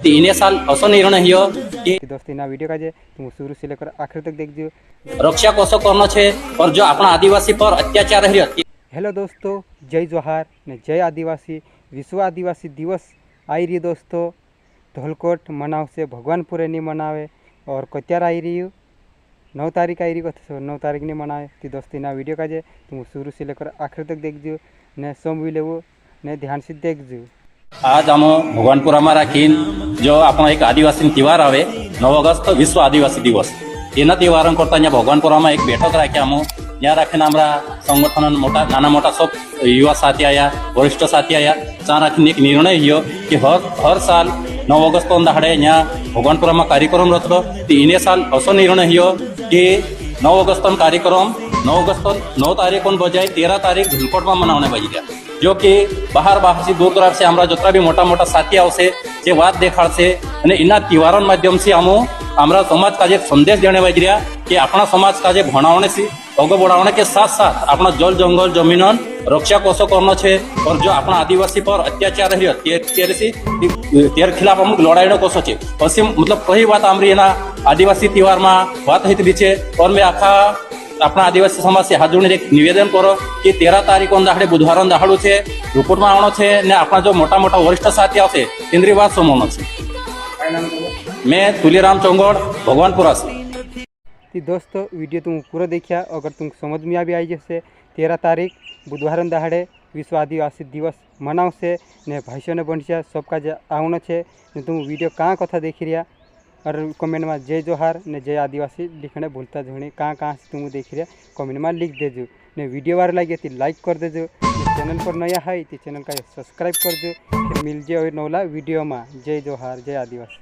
तीन साल असो निर्णय हो कि दोस्तों ना वीडियो का जे तुम शुरू से लेकर आखिर तक देखजो। रक्षा कसो करनो छे और जो अपना आदिवासी पर अत्याचार रही है। हेलो दोस्तों, जय जोहार ने जय आदिवासी। विश्व आदिवासी दिवस आई रही दोस्तों। धोलकोट मनाव से भगवानपुर नहीं मनावे और कत्यार आई रही 9 तारीख आई रही तो 9 तारीख नहीं मनावे। तो दोस्तों ना वीडियो का जे तुम शुरू से लेकर आखिर तक देखजो ने समझ लेवो ने ध्यान से देखजो। आज आम भगवानपुर में राखीन जो अपना एक आदिवासी त्यौहार आवे 9 अगस्त विश्व आदिवासी दिवस एना त्यौहार करता अँ भगवानपुर में एक बैठक राखी आम यहाँ राखीने हमारा संगठन मोटा नाना मोटा सब युवा साथी आया वरिष्ठ साथी आया जहाँ राखीने एक निर्णय हो कि हर साल 9 अगस्त दाड़े यहाँ भगवानपुर में कार्यक्रम रखो। तो इन साल असो निर्णय हो कि 9 अगस्त कार्यक्रम 9 तारीख बजाय 13 तारीख धुलकोट में मनाने बजी जो कि बाहर से दूर दराज से हमारा जितना भी मोटा मोटा साथी आवशे जे बात देखाड़ से इना त्यौहारों माध्यम से हमारा समाज का संदेश देने बज रहा कि अपना समाज का भणावने से आगे बढ़ाने के साथ साथ अपना जल जंगल जमीन रक्षा कसो करना है और जो अपना आदिवासी पर अत्याचार रही है तेर खिलाफ अमुक लड़ाई कसो है असी मतलब कई बात हमारी ना आदिवासी त्यौहार में बात होती है। और मैं आखा अपना आदिवासी समाज से हाथ जोड़ने एक निवेदन करो कि 13 तारीख दाड़े बुधवार दाड़ू है रिपोर्ट में आवनो है ने अपना जो मोटा मोटा वरिष्ठ साथी आवशे केंद्रीय बात समझनो है। मैं तुलीराम चौंगोड़ भगवानपुरा से। तो दोस्तों वीडियो तुम पूरा देखिया अगर तुम समझ में आ भी आई जैसे 13 तारीख बुधवार दाड़े विश्व आदिवासी दिवस मनाव से ने भाषण ने बनिया सबका जे आवनो है ने तुम वीडियो कहाँ कथा देखी रहा और कमेंट में जय जोहार ने जय आदिवासी लिखने भूलता जोनी कहाँ से तुम देख रहा कमेंट में लिख देजो ने वीडियो बार लगे तो लाइक कर देजो। चैनल पर नया है तो चैनल का सब्सक्राइब कर दो। फिर मिल जाए नौला वीडियो में। जय जोहार जय आदिवासी।